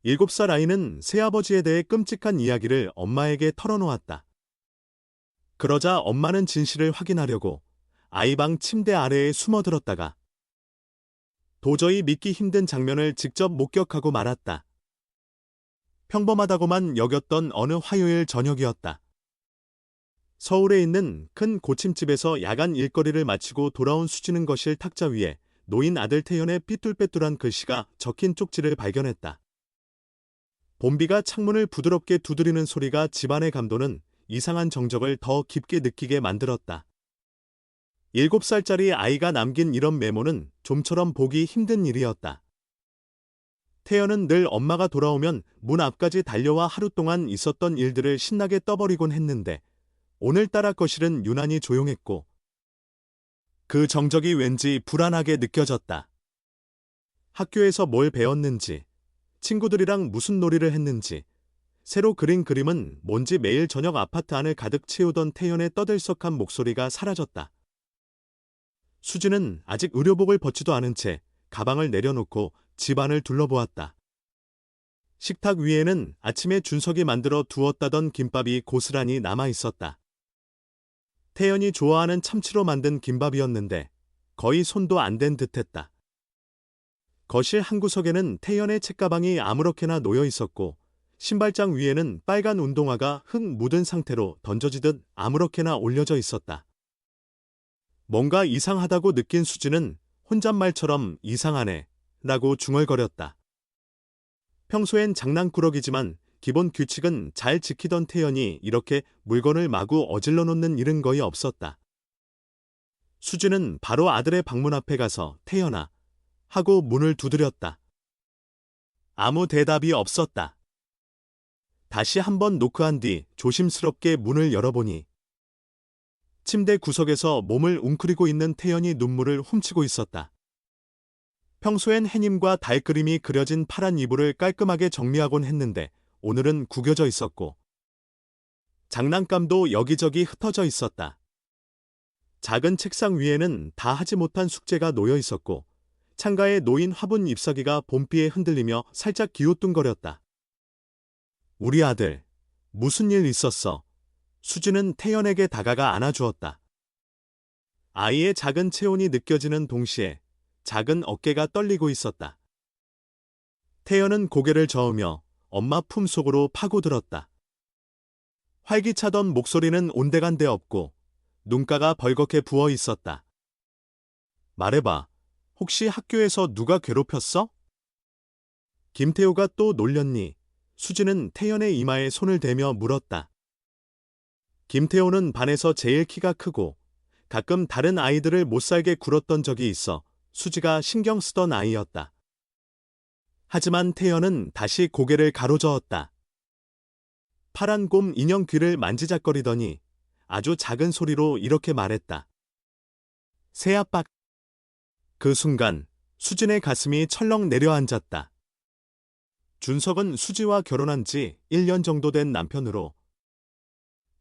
7살 아이는 새아버지에 대해 끔찍한 이야기를 엄마에게 털어놓았다. 그러자 엄마는 진실을 확인하려고 아이 방 침대 아래에 숨어들었다가 도저히 믿기 힘든 장면을 직접 목격하고 말았다. 평범하다고만 여겼던 어느 화요일 저녁이었다. 서울에 있는 큰 고침집에서 야간 일거리를 마치고 돌아온 수지는 거실 탁자 위에 노인 아들 태연의 삐뚤빼뚤한 글씨가 적힌 쪽지를 발견했다. 봄비가 창문을 부드럽게 두드리는 소리가 집안의 감도는 이상한 정적을 더 깊게 느끼게 만들었다. 7살짜리 아이가 남긴 이런 메모는 좀처럼 보기 힘든 일이었다. 태연은 늘 엄마가 돌아오면 문 앞까지 달려와 하루 동안 있었던 일들을 신나게 떠버리곤 했는데 오늘따라 거실은 유난히 조용했고 그 정적이 왠지 불안하게 느껴졌다. 학교에서 뭘 배웠는지, 친구들이랑 무슨 놀이를 했는지, 새로 그린 그림은 뭔지 매일 저녁 아파트 안을 가득 채우던 태연의 떠들썩한 목소리가 사라졌다. 수지는 아직 의료복을 벗지도 않은 채 가방을 내려놓고 집안을 둘러보았다. 식탁 위에는 아침에 준석이 만들어 두었다던 김밥이 고스란히 남아있었다. 태연이 좋아하는 참치로 만든 김밥이었는데 거의 손도 안 댄 듯했다. 거실 한 구석에는 태연의 책가방이 아무렇게나 놓여 있었고 신발장 위에는 빨간 운동화가 흙 묻은 상태로 던져지듯 아무렇게나 올려져 있었다. 뭔가 이상하다고 느낀 수지는 혼잣말처럼 이상하네 라고 중얼거렸다. 평소엔 장난꾸러기지만 기본 규칙은 잘 지키던 태연이 이렇게 물건을 마구 어질러 놓는 일은 거의 없었다. 수지는 바로 아들의 방문 앞에 가서 태연아 하고 문을 두드렸다. 아무 대답이 없었다. 다시 한번 노크한 뒤 조심스럽게 문을 열어보니 침대 구석에서 몸을 웅크리고 있는 태연이 눈물을 훔치고 있었다. 평소엔 해님과 달 그림이 그려진 파란 이불을 깔끔하게 정리하곤 했는데 오늘은 구겨져 있었고 장난감도 여기저기 흩어져 있었다. 작은 책상 위에는 다 하지 못한 숙제가 놓여 있었고 창가에 놓인 화분 잎사귀가 봄비에 흔들리며 살짝 기우뚱거렸다. 우리 아들, 무슨 일 있었어? 수지는 태연에게 다가가 안아주었다. 아이의 작은 체온이 느껴지는 동시에 작은 어깨가 떨리고 있었다. 태연은 고개를 저으며 엄마 품속으로 파고들었다. 활기차던 목소리는 온데간데 없고 눈가가 벌겋게 부어 있었다. 말해봐. 혹시 학교에서 누가 괴롭혔어? 김태호가 또 놀렸니? 수지는 태연의 이마에 손을 대며 물었다. 김태호는 반에서 제일 키가 크고 가끔 다른 아이들을 못살게 굴었던 적이 있어 수지가 신경 쓰던 아이였다. 하지만 태연은 다시 고개를 가로저었다. 파란 곰 인형 귀를 만지작거리더니 아주 작은 소리로 이렇게 말했다. 새아빠. 그 순간 수진의 가슴이 철렁 내려앉았다. 준석은 수지와 결혼한 지 1년 정도 된 남편으로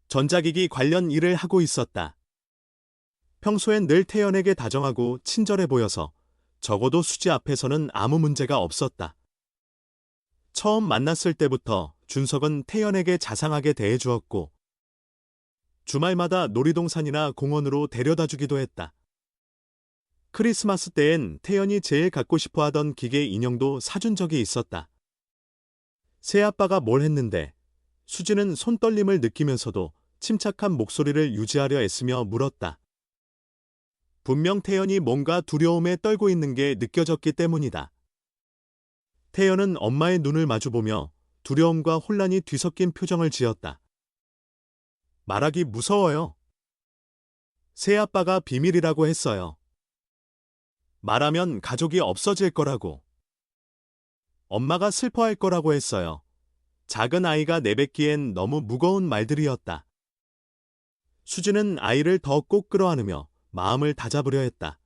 전자기기 관련 일을 하고 있었다. 평소엔 늘 태연에게 다정하고 친절해 보여서 적어도 수지 앞에서는 아무 문제가 없었다. 처음 만났을 때부터 준석은 태연에게 자상하게 대해주었고 주말마다 놀이동산이나 공원으로 데려다주기도 했다. 크리스마스 때엔 태연이 제일 갖고 싶어하던 기계 인형도 사준 적이 있었다. 새아빠가 뭘 했는데 수지는 손떨림을 느끼면서도 침착한 목소리를 유지하려 애쓰며 물었다. 분명 태연이 뭔가 두려움에 떨고 있는 게 느껴졌기 때문이다. 태연은 엄마의 눈을 마주보며 두려움과 혼란이 뒤섞인 표정을 지었다. 말하기 무서워요. 새아빠가 비밀이라고 했어요. 말하면 가족이 없어질 거라고. 엄마가 슬퍼할 거라고 했어요. 작은 아이가 내뱉기엔 너무 무거운 말들이었다. 수지는 아이를 더 꼭 끌어안으며 마음을 다잡으려 했다.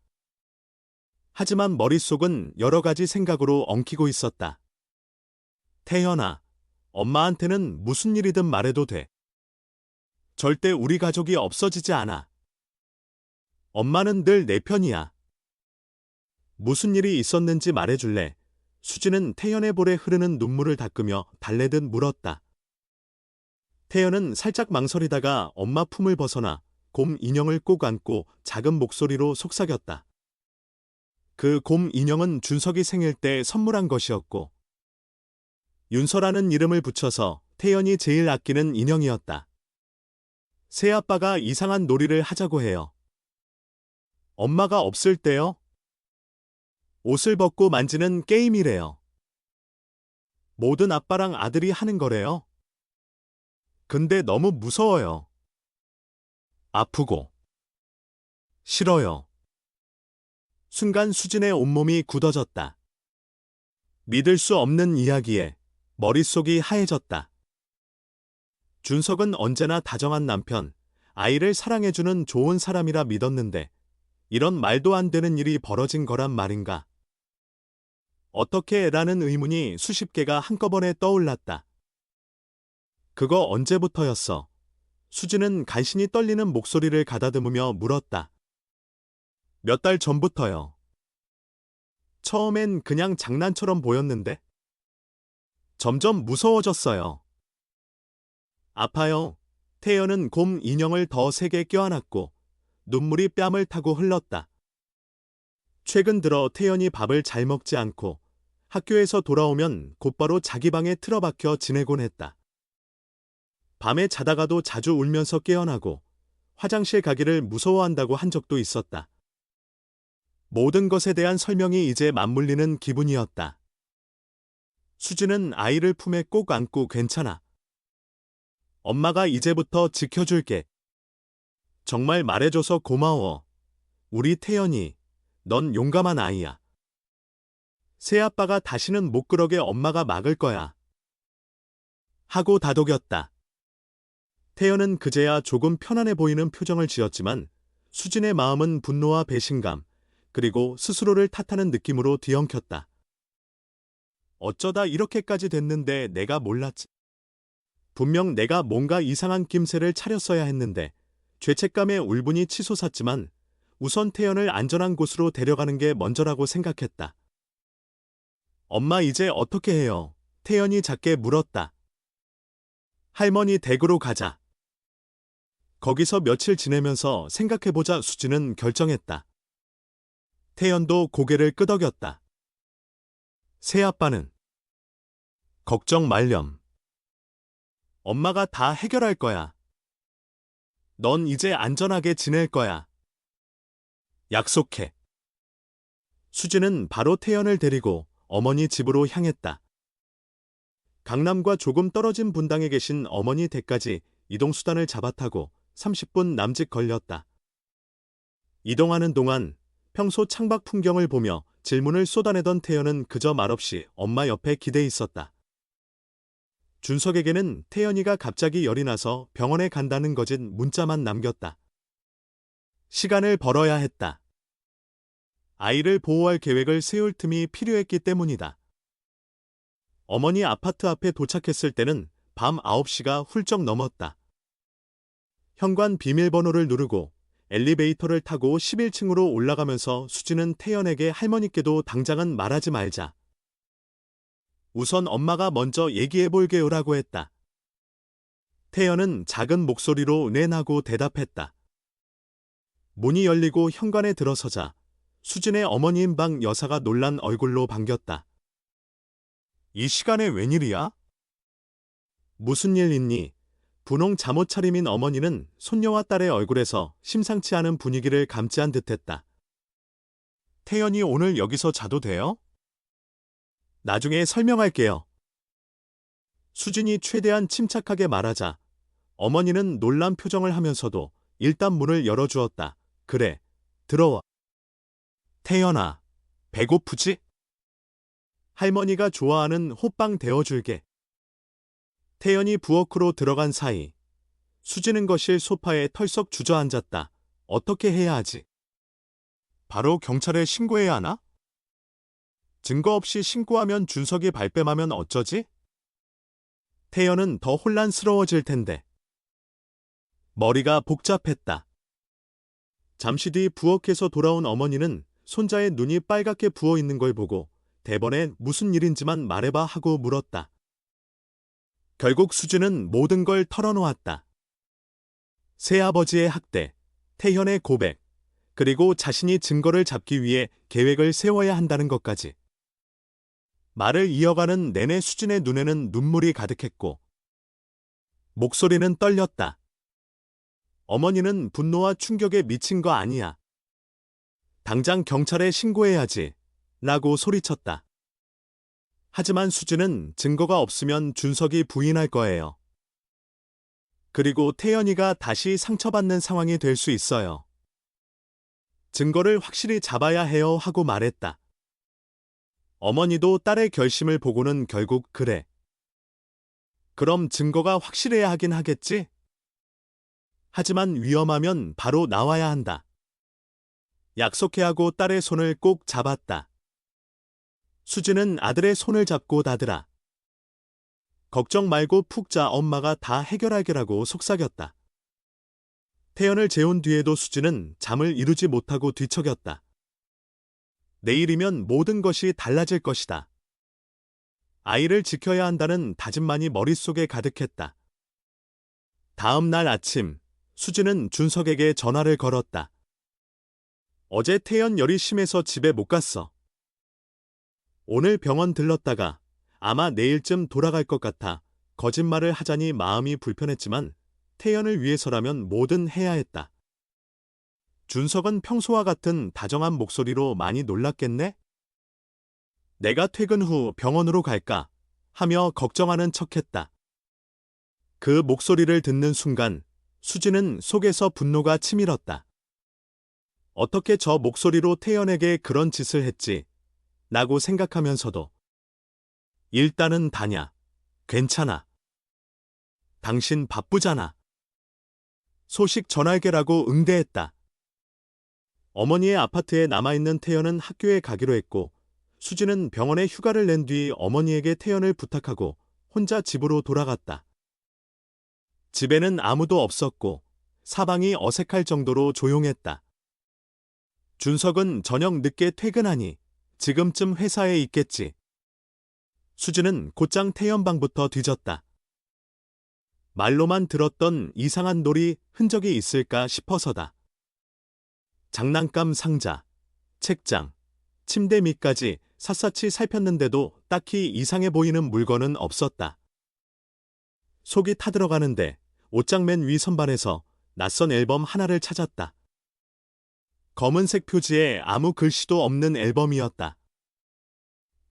하지만 머릿속은 여러 가지 생각으로 엉키고 있었다. 태연아, 엄마한테는 무슨 일이든 말해도 돼. 절대 우리 가족이 없어지지 않아. 엄마는 늘 내 편이야. 무슨 일이 있었는지 말해줄래? 수지는 태연의 볼에 흐르는 눈물을 닦으며 달래듯 물었다. 태연은 살짝 망설이다가 엄마 품을 벗어나 곰 인형을 꼭 안고 작은 목소리로 속삭였다. 그 곰 인형은 준석이 생일 때 선물한 것이었고 윤서라는 이름을 붙여서 태연이 제일 아끼는 인형이었다. 새아빠가 이상한 놀이를 하자고 해요. 엄마가 없을 때요? 옷을 벗고 만지는 게임이래요. 모든 아빠랑 아들이 하는 거래요. 근데 너무 무서워요. 아프고 싫어요. 순간 수진의 온몸이 굳어졌다. 믿을 수 없는 이야기에 머릿속이 하얘졌다. 준석은 언제나 다정한 남편, 아이를 사랑해주는 좋은 사람이라 믿었는데 이런 말도 안 되는 일이 벌어진 거란 말인가? 어떻게 라는 의문이 수십 개가 한꺼번에 떠올랐다. 그거 언제부터였어? 수진은 간신히 떨리는 목소리를 가다듬으며 물었다. 몇 달 전부터요. 처음엔 그냥 장난처럼 보였는데 점점 무서워졌어요. 아파요. 태연은 곰 인형을 더 세게 껴안았고 눈물이 뺨을 타고 흘렀다. 최근 들어 태연이 밥을 잘 먹지 않고 학교에서 돌아오면 곧바로 자기 방에 틀어박혀 지내곤 했다. 밤에 자다가도 자주 울면서 깨어나고 화장실 가기를 무서워한다고 한 적도 있었다. 모든 것에 대한 설명이 이제 맞물리는 기분이었다. 수지는 아이를 품에 꼭 안고 괜찮아. 엄마가 이제부터 지켜줄게. 정말 말해줘서 고마워. 우리 태연이, 넌 용감한 아이야. 새아빠가 다시는 못 그러게 엄마가 막을 거야. 하고 다독였다. 태연은 그제야 조금 편안해 보이는 표정을 지었지만 수진의 마음은 분노와 배신감, 그리고 스스로를 탓하는 느낌으로 뒤엉켰다. 어쩌다 이렇게까지 됐는데 내가 몰랐지. 분명 내가 뭔가 이상한 낌새를 차렸어야 했는데 죄책감에 울분이 치솟았지만 우선 태연을 안전한 곳으로 데려가는 게 먼저라고 생각했다. 엄마 이제 어떻게 해요? 태연이 작게 물었다. 할머니 댁으로 가자. 거기서 며칠 지내면서 생각해보자 수지는 결정했다. 태연도 고개를 끄덕였다. 새아빠는 걱정 말렴. 엄마가 다 해결할 거야. 넌 이제 안전하게 지낼 거야. 약속해. 수지는 바로 태연을 데리고 어머니 집으로 향했다. 강남과 조금 떨어진 분당에 계신 어머니 댁까지 이동수단을 잡아타고 30분 남짓 걸렸다. 이동하는 동안 평소 창밖 풍경을 보며 질문을 쏟아내던 태연은 그저 말없이 엄마 옆에 기대 있었다. 준석에게는 태연이가 갑자기 열이 나서 병원에 간다는 거짓 문자만 남겼다. 시간을 벌어야 했다. 아이를 보호할 계획을 세울 틈이 필요했기 때문이다. 어머니 아파트 앞에 도착했을 때는 밤 9시가 훌쩍 넘었다. 현관 비밀번호를 누르고 엘리베이터를 타고 11층으로 올라가면서 수지는 태연에게 할머니께도 당장은 말하지 말자. 우선 엄마가 먼저 얘기해볼게요라고 했다. 태연은 작은 목소리로 은혜나고 대답했다. 문이 열리고 현관에 들어서자 수진의 어머니인 방 여사가 놀란 얼굴로 반겼다. 이 시간에 웬일이야? 무슨 일 있니? 분홍 잠옷 차림인 어머니는 손녀와 딸의 얼굴에서 심상치 않은 분위기를 감지한 듯했다. 태연이 오늘 여기서 자도 돼요? 나중에 설명할게요. 수진이 최대한 침착하게 말하자 어머니는 놀란 표정을 하면서도 일단 문을 열어주었다. 그래, 들어와. 태연아, 배고프지? 할머니가 좋아하는 호빵 데워줄게. 태연이 부엌으로 들어간 사이 수지는 거실 소파에 털썩 주저앉았다. 어떻게 해야 하지? 바로 경찰에 신고해야 하나? 증거 없이 신고하면 준석이 발뺌하면 어쩌지? 태연은 더 혼란스러워질 텐데. 머리가 복잡했다. 잠시 뒤 부엌에서 돌아온 어머니는 손자의 눈이 빨갛게 부어 있는 걸 보고 대번에 무슨 일인지만 말해봐 하고 물었다. 결국 수지는 모든 걸 털어놓았다. 새아버지의 학대, 태현의 고백, 그리고 자신이 증거를 잡기 위해 계획을 세워야 한다는 것까지. 말을 이어가는 내내 수진의 눈에는 눈물이 가득했고 목소리는 떨렸다. 어머니는 분노와 충격에 미친 거 아니야. 당장 경찰에 신고해야지. 라고 소리쳤다. 하지만 수지는 증거가 없으면 준석이 부인할 거예요. 그리고 태연이가 다시 상처받는 상황이 될 수 있어요. 증거를 확실히 잡아야 해요 하고 말했다. 어머니도 딸의 결심을 보고는 결국 그래. 그럼 증거가 확실해야 하긴 하겠지? 하지만 위험하면 바로 나와야 한다. 약속해 하고 딸의 손을 꼭 잡았다. 수지는 아들의 손을 잡고 다들아. 걱정 말고 푹 자 엄마가 다 해결하게라고 속삭였다. 태연을 재운 뒤에도 수지는 잠을 이루지 못하고 뒤척였다. 내일이면 모든 것이 달라질 것이다. 아이를 지켜야 한다는 다짐만이 머릿속에 가득했다. 다음 날 아침, 수지는 준석에게 전화를 걸었다. 어제 태연 열이 심해서 집에 못 갔어. 오늘 병원 들렀다가 아마 내일쯤 돌아갈 것 같아 거짓말을 하자니 마음이 불편했지만 태연을 위해서라면 뭐든 해야 했다. 준석은 평소와 같은 다정한 목소리로 많이 놀랐겠네? 내가 퇴근 후 병원으로 갈까? 하며 걱정하는 척했다. 그 목소리를 듣는 순간 수지는 속에서 분노가 치밀었다. 어떻게 저 목소리로 태연에게 그런 짓을 했지? 라고 생각하면서도 일단은 다냐? 괜찮아. 당신 바쁘잖아. 소식 전할게라고 응대했다. 어머니의 아파트에 남아있는 태연은 학교에 가기로 했고 수지는 병원에 휴가를 낸 뒤 어머니에게 태연을 부탁하고 혼자 집으로 돌아갔다. 집에는 아무도 없었고 사방이 어색할 정도로 조용했다. 준석은 저녁 늦게 퇴근하니 지금쯤 회사에 있겠지. 수지는 곧장 태연 방부터 뒤졌다. 말로만 들었던 이상한 놀이 흔적이 있을까 싶어서다. 장난감 상자, 책장, 침대 밑까지 샅샅이 살폈는데도 딱히 이상해 보이는 물건은 없었다. 속이 타들어가는데 옷장 맨 위 선반에서 낯선 앨범 하나를 찾았다. 검은색 표지에 아무 글씨도 없는 앨범이었다.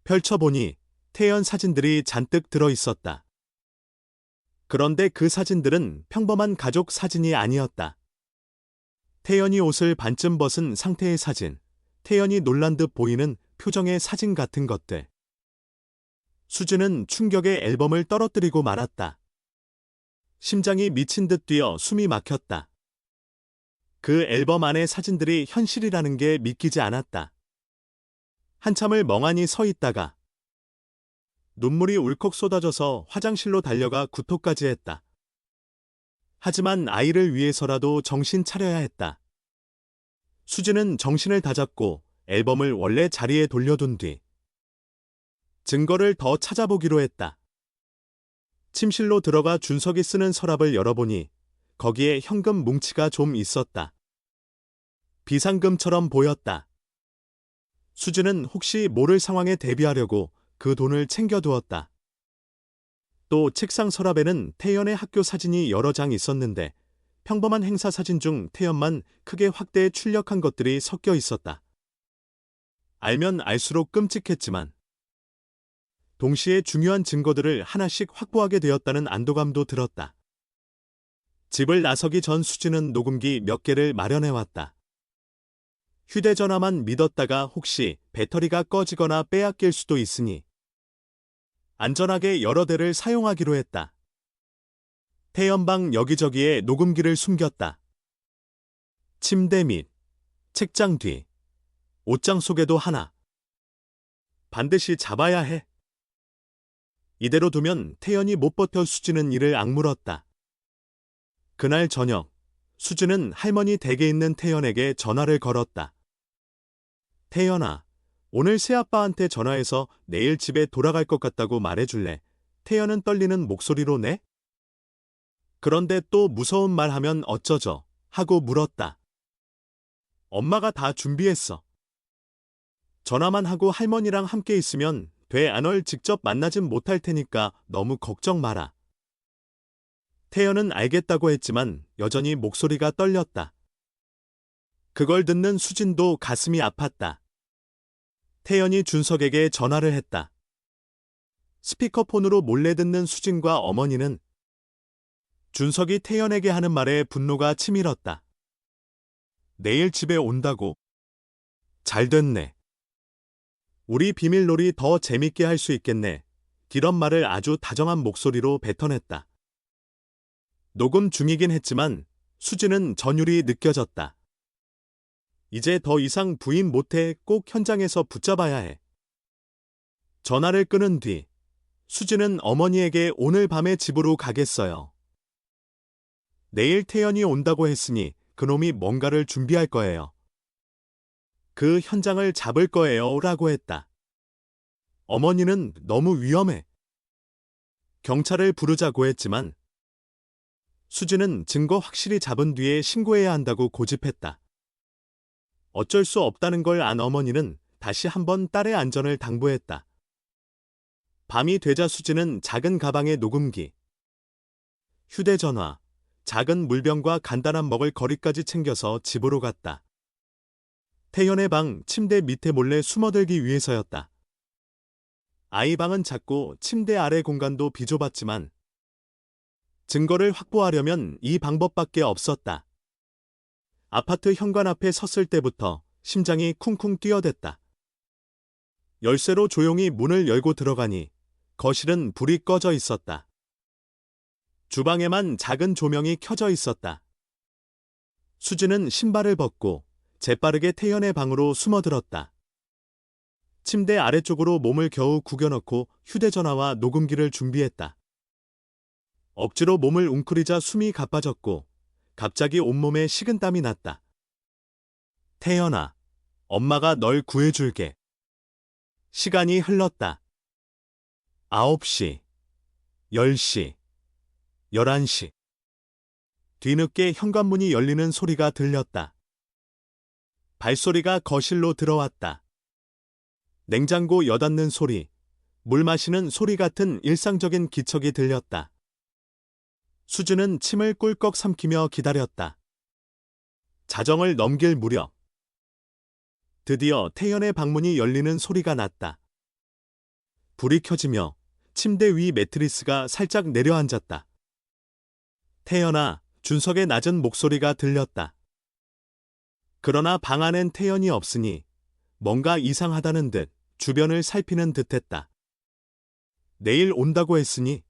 펼쳐보니 태연 사진들이 잔뜩 들어있었다. 그런데 그 사진들은 평범한 가족 사진이 아니었다. 태연이 옷을 반쯤 벗은 상태의 사진, 태연이 놀란 듯 보이는 표정의 사진 같은 것들. 수지는 충격에 앨범을 떨어뜨리고 말았다. 심장이 미친 듯 뛰어 숨이 막혔다. 그 앨범 안의 사진들이 현실이라는 게 믿기지 않았다. 한참을 멍하니 서 있다가 눈물이 울컥 쏟아져서 화장실로 달려가 구토까지 했다. 하지만 아이를 위해서라도 정신 차려야 했다. 수지는 정신을 다잡고 앨범을 원래 자리에 돌려둔 뒤 증거를 더 찾아보기로 했다. 침실로 들어가 준석이 쓰는 서랍을 열어보니 거기에 현금 뭉치가 좀 있었다. 비상금처럼 보였다. 수지는 혹시 모를 상황에 대비하려고 그 돈을 챙겨두었다. 또 책상 서랍에는 태연의 학교 사진이 여러 장 있었는데 평범한 행사 사진 중 태연만 크게 확대해 출력한 것들이 섞여 있었다. 알면 알수록 끔찍했지만 동시에 중요한 증거들을 하나씩 확보하게 되었다는 안도감도 들었다. 집을 나서기 전 수지는 녹음기 몇 개를 마련해왔다. 휴대전화만 믿었다가 혹시 배터리가 꺼지거나 빼앗길 수도 있으니 안전하게 여러 대를 사용하기로 했다. 태연방 여기저기에 녹음기를 숨겼다. 침대 밑, 책장 뒤, 옷장 속에도 하나. 반드시 잡아야 해. 이대로 두면 태연이 못 버텨 수지는 이를 악물었다. 그날 저녁, 수지는 할머니 댁에 있는 태연에게 전화를 걸었다. 태연아, 오늘 새아빠한테 전화해서 내일 집에 돌아갈 것 같다고 말해줄래? 태연은 떨리는 목소리로 내? 그런데 또 무서운 말 하면 어쩌죠? 하고 물었다. 엄마가 다 준비했어. 전화만 하고 할머니랑 함께 있으면 돼. 안월 직접 만나진 못할 테니까 너무 걱정 마라. 태연은 알겠다고 했지만 여전히 목소리가 떨렸다. 그걸 듣는 수진도 가슴이 아팠다. 태연이 준석에게 전화를 했다. 스피커폰으로 몰래 듣는 수진과 어머니는 준석이 태연에게 하는 말에 분노가 치밀었다. 내일 집에 온다고. 잘 됐네. 우리 비밀놀이 더 재밌게 할 수 있겠네. 이런 말을 아주 다정한 목소리로 뱉어냈다. 녹음 중이긴 했지만 수진은 전율이 느껴졌다. 이제 더 이상 부인 못해. 꼭 현장에서 붙잡아야 해. 전화를 끊은 뒤 수진은 어머니에게 오늘 밤에 집으로 가겠어요. 내일 태연이 온다고 했으니 그놈이 뭔가를 준비할 거예요. 그 현장을 잡을 거예요. 라고 했다. 어머니는 너무 위험해. 경찰을 부르자고 했지만 수진은 증거 확실히 잡은 뒤에 신고해야 한다고 고집했다. 어쩔 수 없다는 걸 안 어머니는 다시 한번 딸의 안전을 당부했다. 밤이 되자 수진은 작은 가방에 녹음기, 휴대전화, 작은 물병과 간단한 먹을 거리까지 챙겨서 집으로 갔다. 태연의 방 침대 밑에 몰래 숨어들기 위해서였다. 아이 방은 작고 침대 아래 공간도 비좁았지만 증거를 확보하려면 이 방법밖에 없었다. 아파트 현관 앞에 섰을 때부터 심장이 쿵쿵 뛰어댔다. 열쇠로 조용히 문을 열고 들어가니 거실은 불이 꺼져 있었다. 주방에만 작은 조명이 켜져 있었다. 수진은 신발을 벗고 재빠르게 태연의 방으로 숨어들었다. 침대 아래쪽으로 몸을 겨우 구겨넣고 휴대전화와 녹음기를 준비했다. 억지로 몸을 웅크리자 숨이 가빠졌고 갑자기 온몸에 식은땀이 났다. 태연아, 엄마가 널 구해줄게. 시간이 흘렀다. 9시, 10시, 11시. 뒤늦게 현관문이 열리는 소리가 들렸다. 발소리가 거실로 들어왔다. 냉장고 여닫는 소리, 물 마시는 소리 같은 일상적인 기척이 들렸다. 수진은 침을 꿀꺽 삼키며 기다렸다. 자정을 넘길 무렵 드디어 태연의 방문이 열리는 소리가 났다. 불이 켜지며 침대 위 매트리스가 살짝 내려앉았다. 태연아, 준석의 낮은 목소리가 들렸다. 그러나 방 안엔 태연이 없으니 뭔가 이상하다는 듯 주변을 살피는 듯했다. 내일 온다고 했으니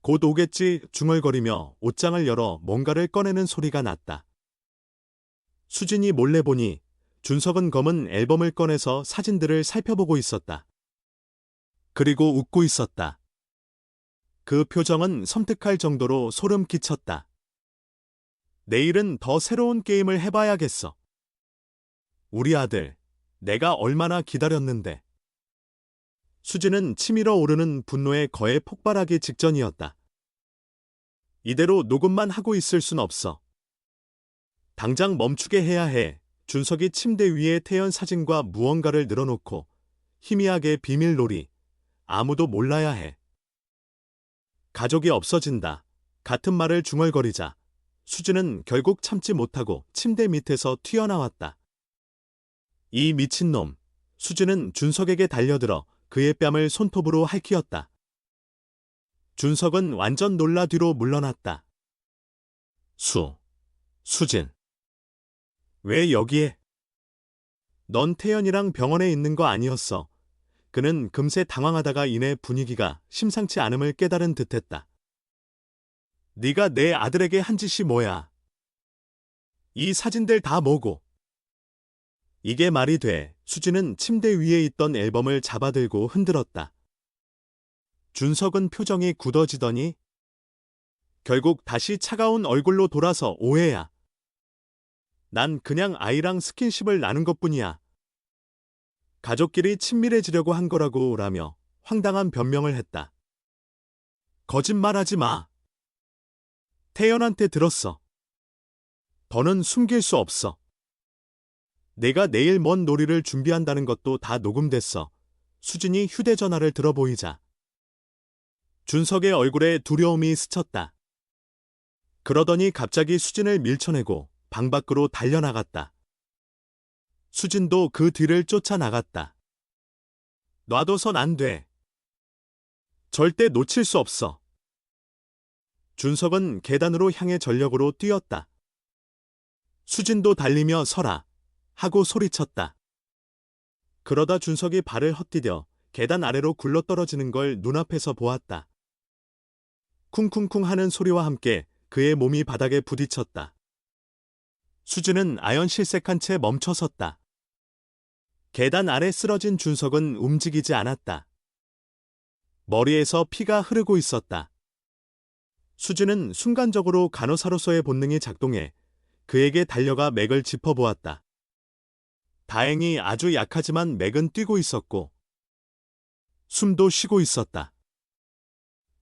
곧 오겠지. 중얼거리며 옷장을 열어 뭔가를 꺼내는 소리가 났다. 수진이 몰래 보니 준석은 검은 앨범을 꺼내서 사진들을 살펴보고 있었다. 그리고 웃고 있었다. 그 표정은 섬뜩할 정도로 소름 끼쳤다. 내일은 더 새로운 게임을 해봐야겠어. 우리 아들, 내가 얼마나 기다렸는데. 수진은 치밀어 오르는 분노에 거에 폭발하기 직전이었다. 이대로 녹음만 하고 있을 순 없어. 당장 멈추게 해야 해. 준석이 침대 위에 태연 사진과 무언가를 늘어놓고 희미하게 비밀놀이. 아무도 몰라야 해. 가족이 없어진다. 같은 말을 중얼거리자 수진은 결국 참지 못하고 침대 밑에서 튀어나왔다. 이 미친놈. 수진은 준석에게 달려들어 그의 뺨을 손톱으로 핥히었다. 준석은 완전 놀라 뒤로 물러났다. 수진. 왜 여기에? 넌 태연이랑 병원에 있는 거 아니었어. 그는 금세 당황하다가 이내 분위기가 심상치 않음을 깨달은 듯했다. 네가 내 아들에게 한 짓이 뭐야? 이 사진들 다 뭐고? 이게 말이 돼. 수진은 침대 위에 있던 앨범을 잡아들고 흔들었다. 준석은 표정이 굳어지더니 결국 다시 차가운 얼굴로 돌아서 오해야. 난 그냥 아이랑 스킨십을 나눈 것뿐이야. 가족끼리 친밀해지려고 한 거라고 라며 황당한 변명을 했다. 거짓말하지 마. 태연한테 들었어. 더는 숨길 수 없어. 내가 내일 먼 놀이를 준비한다는 것도 다 녹음됐어. 수진이 휴대전화를 들어보이자 준석의 얼굴에 두려움이 스쳤다. 그러더니 갑자기 수진을 밀쳐내고 방 밖으로 달려나갔다. 수진도 그 뒤를 쫓아나갔다. 놔둬선 안 돼. 절대 놓칠 수 없어. 준석은 계단으로 향해 전력으로 뛰었다. 수진도 달리며 서라 하고 소리쳤다. 그러다 준석이 발을 헛디뎌 계단 아래로 굴러떨어지는 걸 눈앞에서 보았다. 쿵쿵쿵 하는 소리와 함께 그의 몸이 바닥에 부딪혔다. 수진은 아연실색한 채 멈춰섰다. 계단 아래 쓰러진 준석은 움직이지 않았다. 머리에서 피가 흐르고 있었다. 수진은 순간적으로 간호사로서의 본능이 작동해 그에게 달려가 맥을 짚어보았다. 다행히 아주 약하지만 맥은 뛰고 있었고 숨도 쉬고 있었다.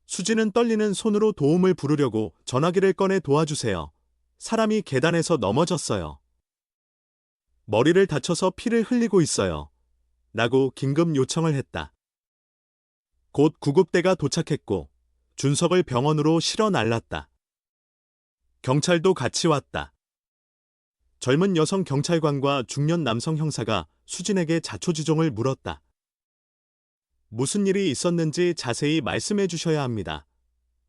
수진은 떨리는 손으로 도움을 부르려고 전화기를 꺼내 도와주세요. 사람이 계단에서 넘어졌어요. 머리를 다쳐서 피를 흘리고 있어요. 라고 긴급 요청을 했다. 곧 구급대가 도착했고 준석을 병원으로 실어 날랐다. 경찰도 같이 왔다. 젊은 여성 경찰관과 중년 남성 형사가 수진에게 자초지종을 물었다. 무슨 일이 있었는지 자세히 말씀해 주셔야 합니다.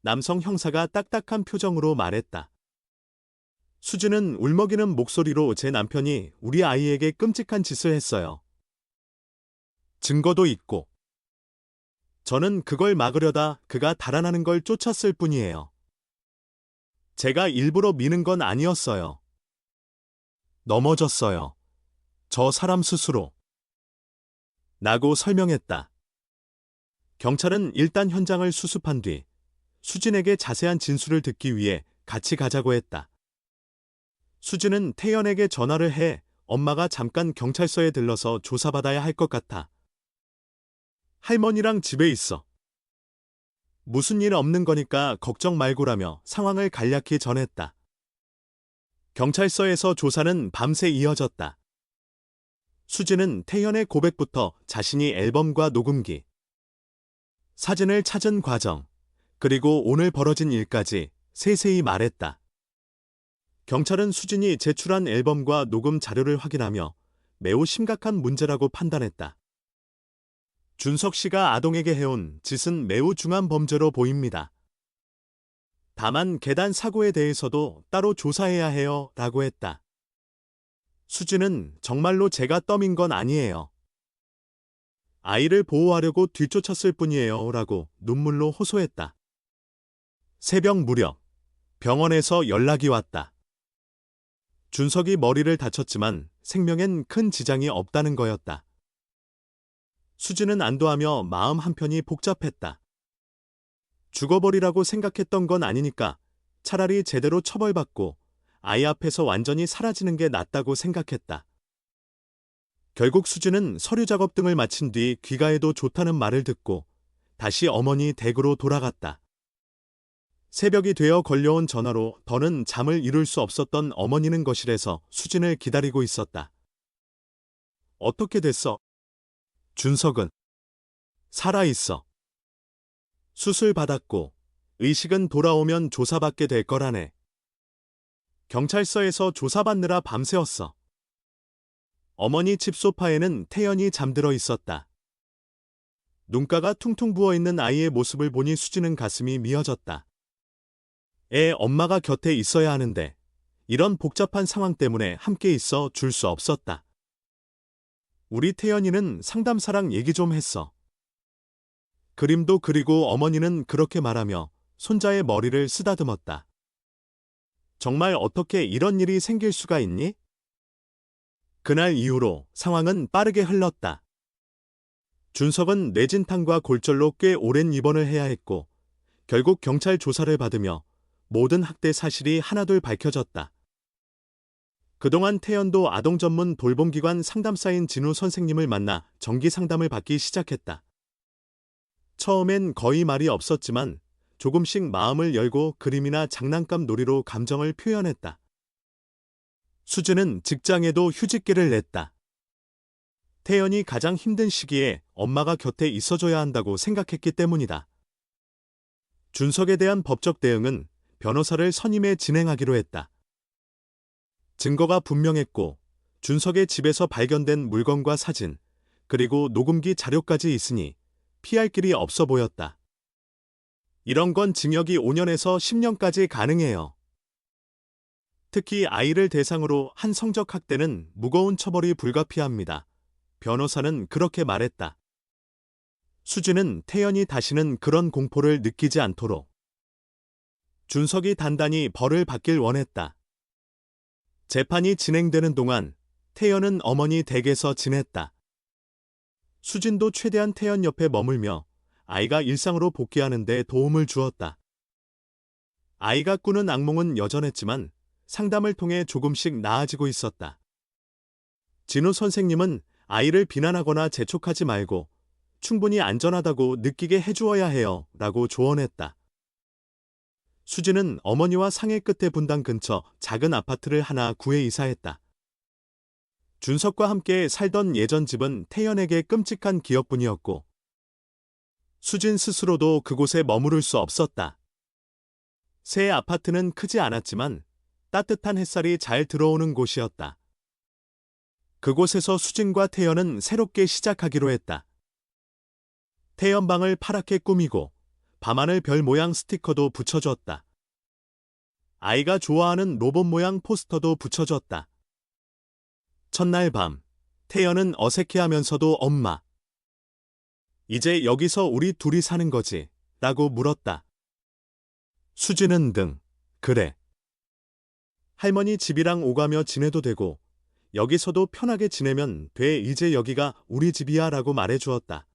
남성 형사가 딱딱한 표정으로 말했다. 수진은 울먹이는 목소리로 제 남편이 우리 아이에게 끔찍한 짓을 했어요. 증거도 있고. 저는 그걸 막으려다 그가 달아나는 걸 쫓았을 뿐이에요. 제가 일부러 미는 건 아니었어요. 넘어졌어요. 저 사람 스스로. 라고 설명했다. 경찰은 일단 현장을 수습한 뒤 수진에게 자세한 진술을 듣기 위해 같이 가자고 했다. 수진은 태연에게 전화를 해 엄마가 잠깐 경찰서에 들러서 조사받아야 할 것 같아. 할머니랑 집에 있어. 무슨 일 없는 거니까 걱정 말고라며 상황을 간략히 전했다. 경찰서에서 조사는 밤새 이어졌다. 수진은 태연의 고백부터 자신이 앨범과 녹음기, 사진을 찾은 과정, 그리고 오늘 벌어진 일까지 세세히 말했다. 경찰은 수진이 제출한 앨범과 녹음 자료를 확인하며 매우 심각한 문제라고 판단했다. 준석 씨가 아동에게 해온 짓은 매우 중한 범죄로 보입니다. 다만 계단 사고에 대해서도 따로 조사해야 해요 라고 했다. 수진은 정말로 제가 떠민 건 아니에요. 아이를 보호하려고 뒤쫓았을 뿐이에요 라고 눈물로 호소했다. 새벽 무렵 병원에서 연락이 왔다. 준석이 머리를 다쳤지만 생명엔 큰 지장이 없다는 거였다. 수진은 안도하며 마음 한편이 복잡했다. 죽어버리라고 생각했던 건 아니니까 차라리 제대로 처벌받고 아이 앞에서 완전히 사라지는 게 낫다고 생각했다. 결국 수진은 서류 작업 등을 마친 뒤 귀가해도 좋다는 말을 듣고 다시 어머니 댁으로 돌아갔다. 새벽이 되어 걸려온 전화로 더는 잠을 이룰 수 없었던 어머니는 거실에서 수진을 기다리고 있었다. 어떻게 됐어? 준석은 살아있어. 수술 받았고 의식은 돌아오면 조사받게 될 거라네. 경찰서에서 조사받느라 밤새웠어. 어머니 집 소파에는 태연이 잠들어 있었다. 눈가가 퉁퉁 부어있는 아이의 모습을 보니 수진은 가슴이 미어졌다. 애 엄마가 곁에 있어야 하는데 이런 복잡한 상황 때문에 함께 있어 줄 수 없었다. 우리 태연이는 상담사랑 얘기 좀 했어. 그림도 그리고 어머니는 그렇게 말하며 손자의 머리를 쓰다듬었다. 정말 어떻게 이런 일이 생길 수가 있니? 그날 이후로 상황은 빠르게 흘렀다. 준석은 뇌진탕과 골절로 꽤 오랜 입원을 해야 했고 결국 경찰 조사를 받으며 모든 학대 사실이 하나둘 밝혀졌다. 그동안 태연도 아동 전문 돌봄기관 상담사인 진우 선생님을 만나 정기 상담을 받기 시작했다. 처음엔 거의 말이 없었지만 조금씩 마음을 열고 그림이나 장난감 놀이로 감정을 표현했다. 수지는 직장에도 휴직기를 냈다. 태연이 가장 힘든 시기에 엄마가 곁에 있어줘야 한다고 생각했기 때문이다. 준석에 대한 법적 대응은 변호사를 선임해 진행하기로 했다. 증거가 분명했고 준석의 집에서 발견된 물건과 사진, 그리고 녹음기 자료까지 있으니 피할 길이 없어 보였다. 이런 건 징역이 5년에서 10년까지 가능해요. 특히 아이를 대상으로 한 성적 학대는 무거운 처벌이 불가피합니다. 변호사는 그렇게 말했다. 수지는 태연이 다시는 그런 공포를 느끼지 않도록 준석이 단단히 벌을 받길 원했다. 재판이 진행되는 동안 태연은 어머니 댁에서 지냈다. 수진도 최대한 태연 옆에 머물며 아이가 일상으로 복귀하는 데 도움을 주었다. 아이가 꾸는 악몽은 여전했지만 상담을 통해 조금씩 나아지고 있었다. 진우 선생님은 아이를 비난하거나 재촉하지 말고 충분히 안전하다고 느끼게 해주어야 해요 라고 조언했다. 수지는 어머니와 상해 끝에 분당 근처 작은 아파트를 하나 구해 이사했다. 준석과 함께 살던 예전 집은 태연에게 끔찍한 기억뿐이었고 수진 스스로도 그곳에 머무를 수 없었다. 새 아파트는 크지 않았지만 따뜻한 햇살이 잘 들어오는 곳이었다. 그곳에서 수진과 태연은 새롭게 시작하기로 했다. 태연 방을 파랗게 꾸미고 밤하늘 별 모양 스티커도 붙여줬다. 아이가 좋아하는 로봇 모양 포스터도 붙여줬다. 첫날 밤, 태연은 어색해하면서도 엄마, 이제 여기서 우리 둘이 사는 거지? 라고 물었다. 수지는 그래. 할머니 집이랑 오가며 지내도 되고 여기서도 편하게 지내면 돼. 이제 여기가 우리 집이야 라고 말해주었다.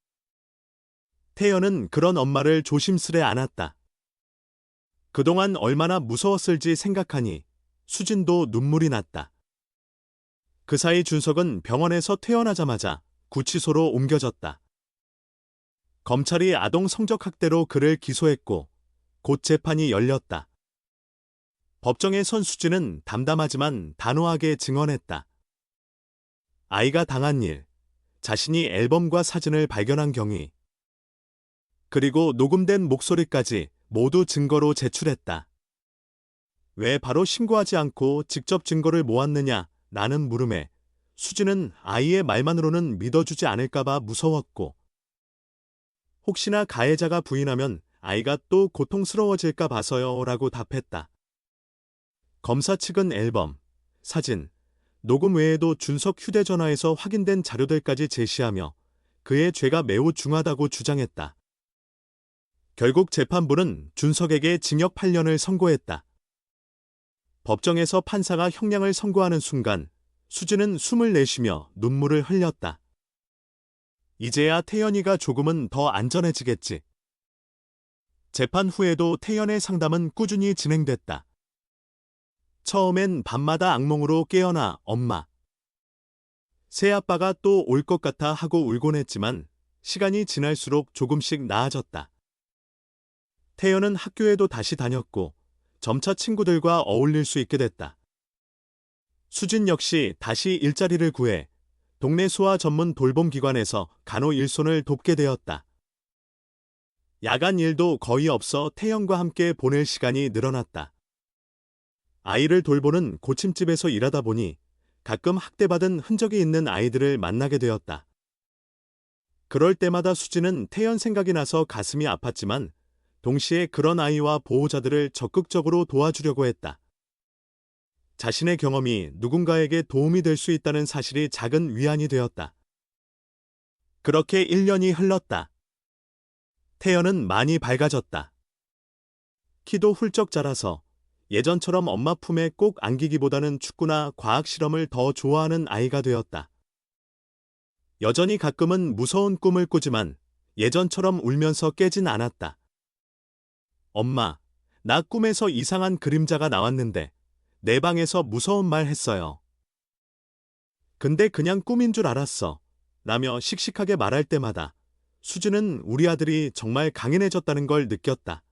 태연은 그런 엄마를 조심스레 안았다. 그동안 얼마나 무서웠을지 생각하니 수진도 눈물이 났다. 그 사이 준석은 병원에서 퇴원하자마자 구치소로 옮겨졌다. 검찰이 아동 성적 학대로 그를 기소했고 곧 재판이 열렸다. 법정에 선 수지는 담담하지만 단호하게 증언했다. 아이가 당한 일, 자신이 앨범과 사진을 발견한 경위, 그리고 녹음된 목소리까지 모두 증거로 제출했다. 왜 바로 신고하지 않고 직접 증거를 모았느냐? 라는 물음에 수지는 아이의 말만으로는 믿어주지 않을까봐 무서웠고 혹시나 가해자가 부인하면 아이가 또 고통스러워질까 봐서요 라고 답했다. 검사 측은 앨범, 사진, 녹음 외에도 준석 휴대전화에서 확인된 자료들까지 제시하며 그의 죄가 매우 중하다고 주장했다. 결국 재판부는 준석에게 징역 8년을 선고했다. 법정에서 판사가 형량을 선고하는 순간 수지는 숨을 내쉬며 눈물을 흘렸다. 이제야 태연이가 조금은 더 안전해지겠지. 재판 후에도 태연의 상담은 꾸준히 진행됐다. 처음엔 밤마다 악몽으로 깨어나 엄마, 새아빠가 또 올 것 같아 하고 울곤 했지만 시간이 지날수록 조금씩 나아졌다. 태연은 학교에도 다시 다녔고 점차 친구들과 어울릴 수 있게 됐다. 수진 역시 다시 일자리를 구해 동네 소아 전문 돌봄기관에서 간호일손을 돕게 되었다. 야간 일도 거의 없어 태연과 함께 보낼 시간이 늘어났다. 아이를 돌보는 고침집에서 일하다 보니 가끔 학대받은 흔적이 있는 아이들을 만나게 되었다. 그럴 때마다 수지는 태연 생각이 나서 가슴이 아팠지만 동시에 그런 아이와 보호자들을 적극적으로 도와주려고 했다. 자신의 경험이 누군가에게 도움이 될 수 있다는 사실이 작은 위안이 되었다. 그렇게 1년이 흘렀다. 태연은 많이 밝아졌다. 키도 훌쩍 자라서 예전처럼 엄마 품에 꼭 안기기보다는 축구나 과학 실험을 더 좋아하는 아이가 되었다. 여전히 가끔은 무서운 꿈을 꾸지만 예전처럼 울면서 깨진 않았다. 엄마, 나 꿈에서 이상한 그림자가 나왔는데 내 방에서 무서운 말 했어요. 근데 그냥 꿈인 줄 알았어. 라며 씩씩하게 말할 때마다 수지는 우리 아들이 정말 강인해졌다는 걸 느꼈다.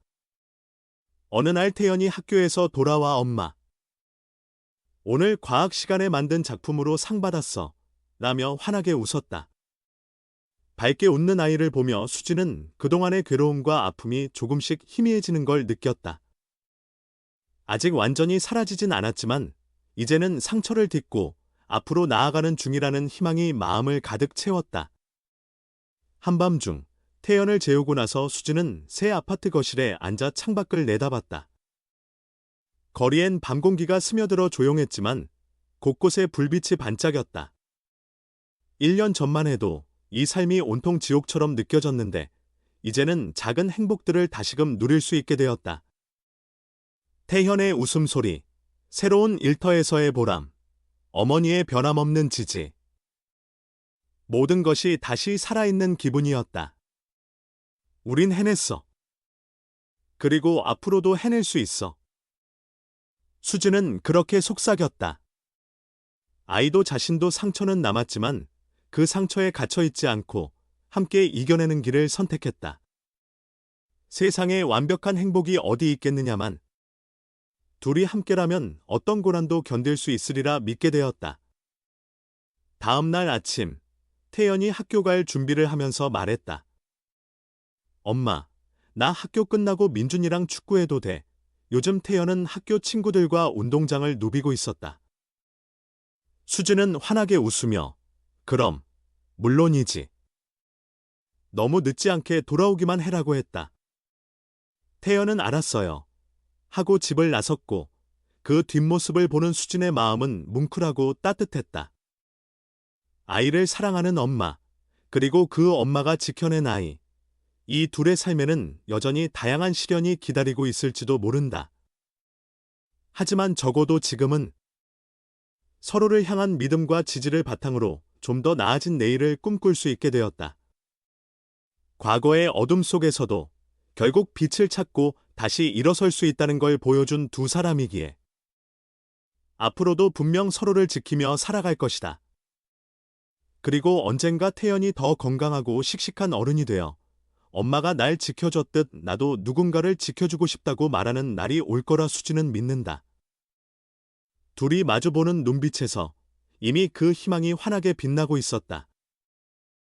어느 날 태연이 학교에서 돌아와 엄마. 오늘 과학 시간에 만든 작품으로 상 받았어. 라며 환하게 웃었다. 밝게 웃는 아이를 보며 수지는 그동안의 괴로움과 아픔이 조금씩 희미해지는 걸 느꼈다. 아직 완전히 사라지진 않았지만 이제는 상처를 딛고 앞으로 나아가는 중이라는 희망이 마음을 가득 채웠다. 한밤중 태연을 재우고 나서 수지는 새 아파트 거실에 앉아 창밖을 내다봤다. 거리엔 밤 공기가 스며들어 조용했지만 곳곳에 불빛이 반짝였다. 1년 전만 해도 이 삶이 온통 지옥처럼 느껴졌는데 이제는 작은 행복들을 다시금 누릴 수 있게 되었다. 태현의 웃음소리, 새로운 일터에서의 보람, 어머니의 변함없는 지지. 모든 것이 다시 살아있는 기분이었다. 우린 해냈어. 그리고 앞으로도 해낼 수 있어. 수지는 그렇게 속삭였다. 아이도 자신도 상처는 남았지만 그 상처에 갇혀있지 않고 함께 이겨내는 길을 선택했다. 세상에 완벽한 행복이 어디 있겠느냐만 둘이 함께라면 어떤 고난도 견딜 수 있으리라 믿게 되었다. 다음 날 아침, 태연이 학교 갈 준비를 하면서 말했다. 엄마, 나 학교 끝나고 민준이랑 축구해도 돼. 요즘 태연은 학교 친구들과 운동장을 누비고 있었다. 수지는 환하게 웃으며 그럼, 물론이지. 너무 늦지 않게 돌아오기만 해라고 했다. 태연은 알았어요. 하고 집을 나섰고 그 뒷모습을 보는 수진의 마음은 뭉클하고 따뜻했다. 아이를 사랑하는 엄마, 그리고 그 엄마가 지켜낸 아이. 이 둘의 삶에는 여전히 다양한 시련이 기다리고 있을지도 모른다. 하지만 적어도 지금은 서로를 향한 믿음과 지지를 바탕으로 좀 더 나아진 내일을 꿈꿀 수 있게 되었다. 과거의 어둠 속에서도 결국 빛을 찾고 다시 일어설 수 있다는 걸 보여준 두 사람이기에 앞으로도 분명 서로를 지키며 살아갈 것이다. 그리고 언젠가 태연이 더 건강하고 씩씩한 어른이 되어 엄마가 날 지켜줬듯 나도 누군가를 지켜주고 싶다고 말하는 날이 올 거라 수지는 믿는다. 둘이 마주보는 눈빛에서 이미 그 희망이 환하게 빛나고 있었다.